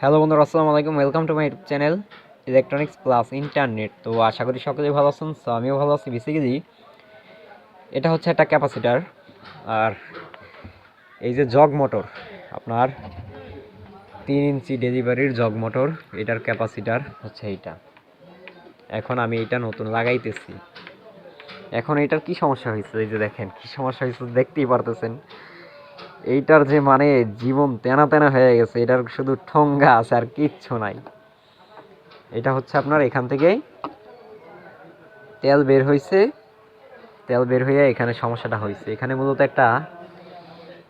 Hello বন্ধুরা, আসসালামু আলাইকুম। Welcome to my YouTube channel electronics plus internet. তো আশা করি সকলেই ভালো আছেন। তো আমিও ভালো আছি। বেসিক্যালি এটা হচ্ছে একটা ক্যাপাসিটার, আর এই যে জগ মোটর, আপনার 3 ইঞ্চি ডেলিভারির জগ মোটর, এটার ক্যাপাসিটার হচ্ছে এইটা। এখন আমি এটা নতুন লাগাইতেছি। এখন এটার কি সমস্যা হয়েছে, এই যে দেখেন কি সমস্যা হয়েছে, দেখতেই পারতেছেন। এইটার যে মানে জীবন তেনা তেনা হয়ে গেছে, এটার শুধু ঠোঙ্গা আছে আর কিচ্ছু নাই। এটা হচ্ছে আপনার এখান থেকে তেল বের হয়েছে, তেল বের হয়ে এখানে সমস্যাটা হয়েছে। এখানে মূলত একটা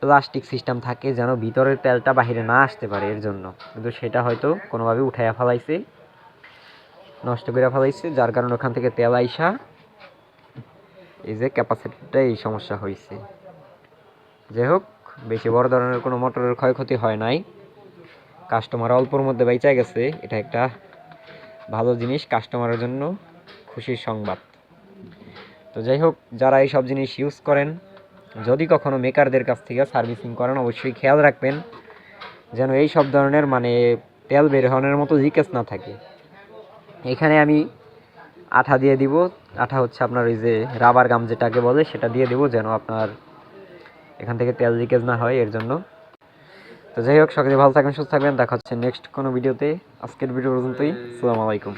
প্লাস্টিক সিস্টেম থাকে যেন ভিতরের তেলটা বাইরে না আসতে পারে, এর জন্য। কিন্তু সেটা হয়তো কোনোভাবে উঠাইয়া ফেলাইছে, নষ্ট করে ফেলাইছে, যার কারণে ওখান থেকে তেল আইসা এই যে ক্যাপাসিটিটা এই সমস্যা হয়েছে। যাই হোক, বেশি বড় ধরনের কোনো মোটরের ক্ষয়ক্ষতি হয় নাই, কাস্টমার অল্পর মধ্যে বেঁচে গেছে। এটা একটা ভালো জিনিস, কাস্টমারের জন্য খুশির সংবাদ। তো যাই হোক, যারা এই সব জিনিস ইউজ করেন, যদি কখনো মেকারদের কাছ থেকে সার্ভিসিং করেন, অবশ্যই খেয়াল রাখবেন যেন এই সব ধরনের মানে তেল বের হওয়ার মতো লিকেজ না থাকে। এখানে আমি আঠা দিয়ে দিব। আঠা হচ্ছে আপনার ওই যে রাবার গাম যেটাকে বলে, সেটা দিয়ে দিব যেন আপনার এখান থেকে তেল লিকেজ না হয়, এর জন্য। তো যাই হোক, সকলে ভালো থাকবেন, সুস্থ থাকবেন। দেখা হচ্ছে নেক্সট কোনো ভিডিওতে। আজকের ভিডিও পর্যন্তই। আসসালামু আলাইকুম।